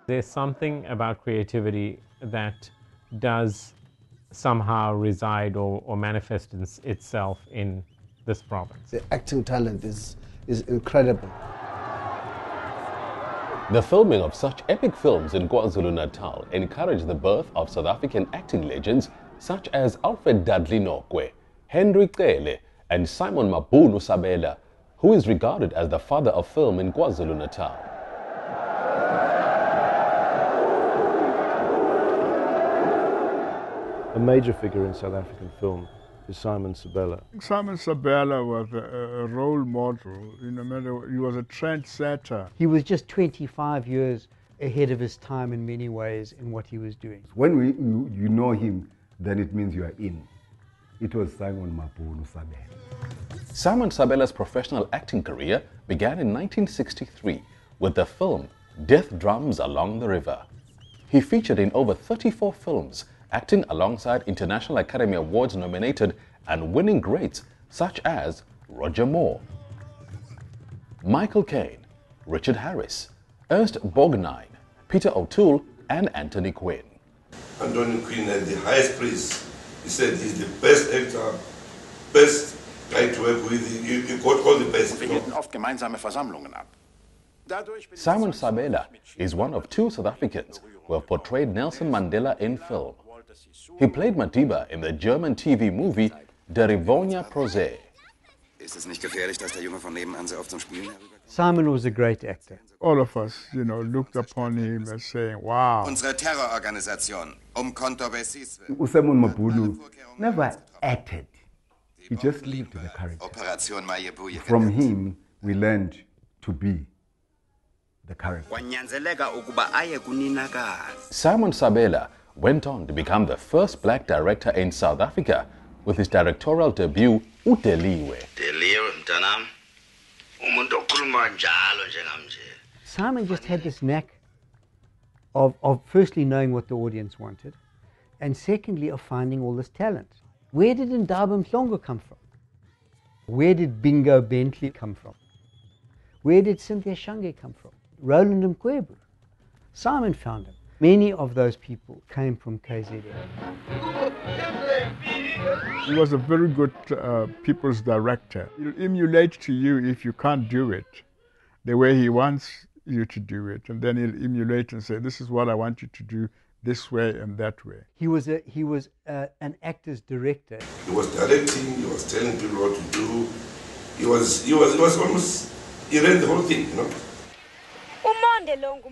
There's something about creativity that does somehow reside or manifest itself in this province. The acting talent is incredible. The filming of such epic films in KwaZulu-Natal encouraged the birth of South African acting legends such as Alfred Dudley Nokwe, Henry Cele, and Simon Mabunu Sabela, who is regarded as the father of film in KwaZulu-Natal. A major figure in South African film is Simon Sabela. Simon Sabela was a role model. He was a trendsetter. He was just 25 years ahead of his time in many ways in what he was doing. When you know him, then it means you are in. It was Simon Mabunu Sabela. Simon Sabela's professional acting career began in 1963 with the film Death Drums Along the River. He featured in over 34 films, acting alongside International Academy Awards nominated and winning greats such as Roger Moore, Michael Caine, Richard Harris, Ernst Borgnine, Peter O'Toole, and Anthony Quinn. Anthony Quinn had the highest praise. He said he's the best actor, best guy to work with. You got all the best. Wir hielten oft gemeinsame Versammlungen ab. Simon Sabela is one of 2 South Africans who have portrayed Nelson Mandela in film. He played Madiba in the German TV movie Der Rivonia Prose. Simon was a great actor. All of us, looked upon him as saying, wow. Simon Mabunu never acted. He just lived the character. From him, we learned to be the character. Simon Sabela went on to become the first black director in South Africa with his directorial debut, Uteliwe. Simon just had this knack of firstly knowing what the audience wanted, and secondly of finding all this talent. Where did Ndaba Mhlongo come from? Where did Bingo Bentley come from? Where did Cynthia Shange come from? Roland Mkwebu. Simon found them. Many of those people came from KZN. He was a very good people's director. He'll emulate to you if you can't do it the way he wants you to do it, and then he'll emulate and say, this is what I want you to do this way and that way. He was an actor's director. He was directing, he was telling people what to do. He was almost, he ran the whole thing,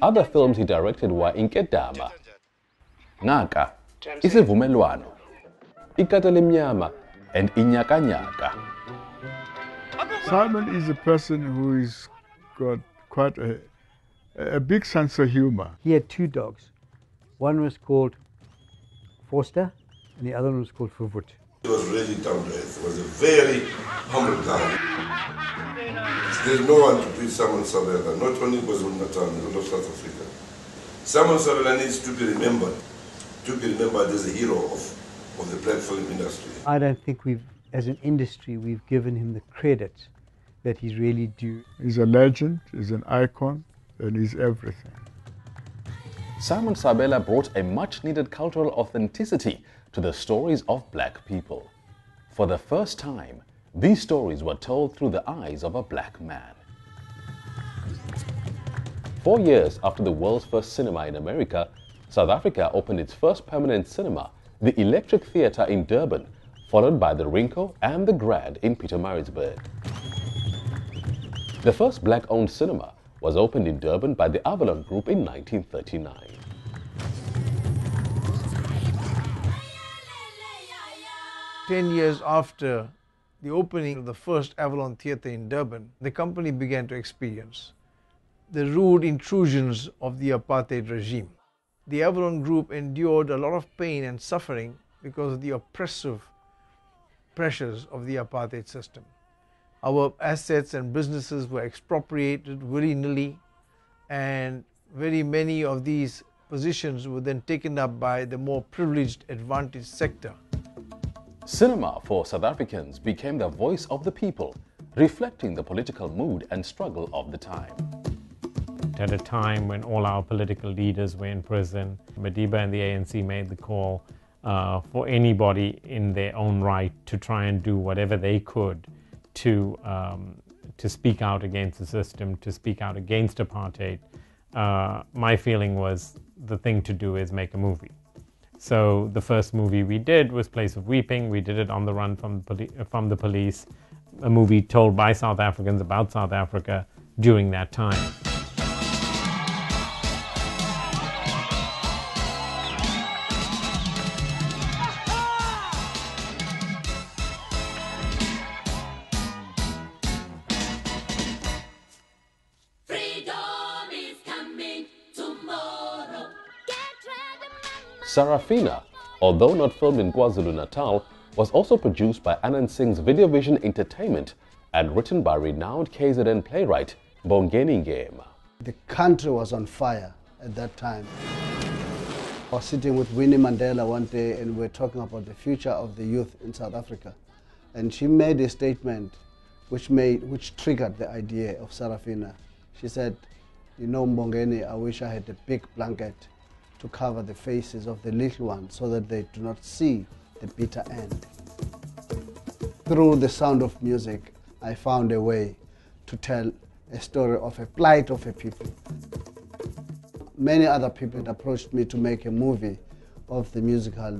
Other films he directed were Inkedama, Ngaka, Isivumelwano, Ikata Lemnyama, and Inyakanyaka. Simon is a person who has got quite a big sense of humor. He had 2 dogs. One was called Forster, and the other one was called Fuvut. He was really down to earth. He was a very humble guy. There's no one to beat Simon Sabela, not only in KwaZulu-Natal, in all of South Africa. Simon Sabela needs to be remembered as a hero of the black film industry. I don't think as an industry, we've given him the credit that he's really due. He's a legend, he's an icon, and he's everything. Simon Sabela brought a much-needed cultural authenticity to the stories of black people. For the first time, these stories were told through the eyes of a black man. 4 years after the world's first cinema in America, South Africa opened its first permanent cinema, the Electric Theatre in Durban, followed by the Rinko and the Grand in Pietermaritzburg. The first black-owned cinema was opened in Durban by the Avalon Group in 1939. Ten years after the opening of the first Avalon Theatre in Durban, the company began to experience the rude intrusions of the apartheid regime. The Avalon Group endured a lot of pain and suffering because of the oppressive pressures of the apartheid system. Our assets and businesses were expropriated willy-nilly, and very many of these positions were then taken up by the more privileged, advantaged sector. Cinema for South Africans became the voice of the people, reflecting the political mood and struggle of the time. at a time when all our political leaders were in prison. Madiba and the ANC made the call for anybody in their own right to try and do whatever they could to speak out against the system, to speak out against apartheid. My feeling was the thing to do is make a movie. So the first movie we did was Place of Weeping. We did it on the run from the police, a movie told by South Africans about South Africa during that time. Sarafina, although not filmed in KwaZulu-Natal, was also produced by Anand Singh's Video Vision Entertainment and written by renowned KZN playwright Bongeni Ngema. The country was on fire at that time. I was sitting with Winnie Mandela one day and we were talking about the future of the youth in South Africa. And she made a statement which triggered the idea of Sarafina. She said, "You know, Mbongeni, I wish I had a big blanket to cover the faces of the little ones so that they do not see the bitter end." Through the sound of music, I found a way to tell a story of a plight of a people. Many other people had approached me to make a movie of the musical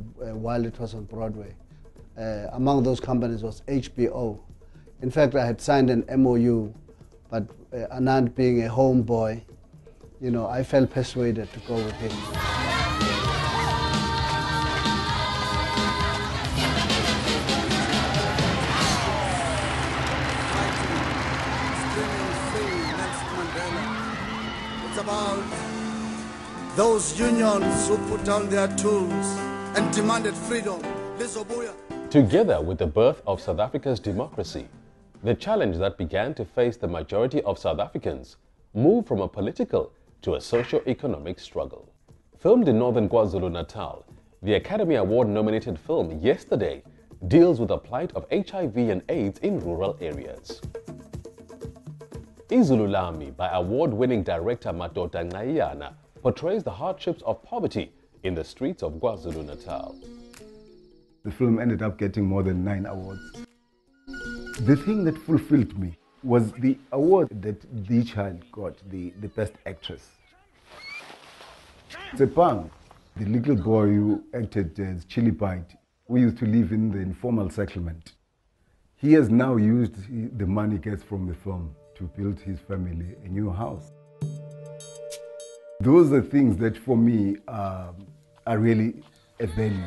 while it was on Broadway. Among those companies was HBO. In fact, I had signed an MOU, but Anand being a homeboy, you know, I felt persuaded to go with him. It's about those unions who put down their tools and demanded freedom. Together with the birth of South Africa's democracy, the challenge that began to face the majority of South Africans moved from a political to a socio-economic struggle. Filmed in northern KwaZulu-Natal, the Academy Award-nominated film Yesterday deals with the plight of HIV and AIDS in rural areas. Izululami, by award-winning director Madoda Ngayana, portrays the hardships of poverty in the streets of KwaZulu-Natal. The film ended up getting more than 9 awards. The thing that fulfilled me was the award that the child got, the Best Actress. Tsepang, the little boy who acted as Chili Bite, who used to live in the informal settlement. He has now used the money he gets from the film to build his family a new house. Those are things that for me are really a value.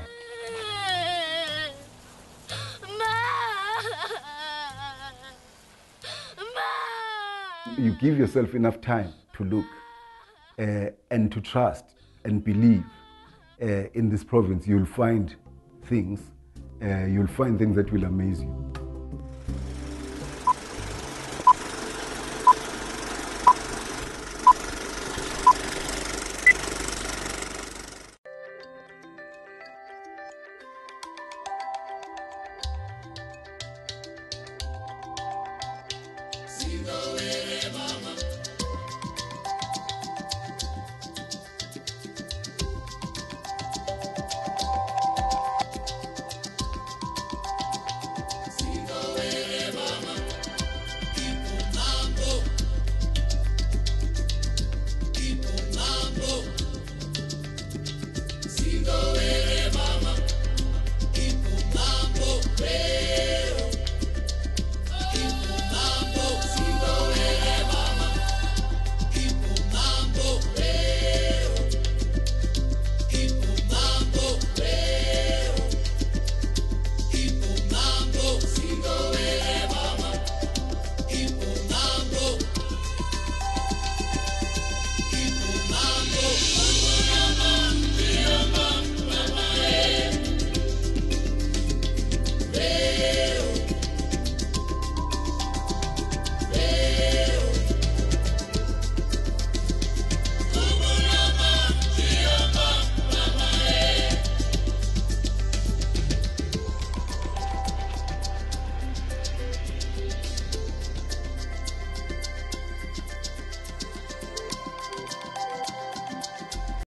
You give yourself enough time to look and to trust and believe in this province, you'll find things that will amaze you.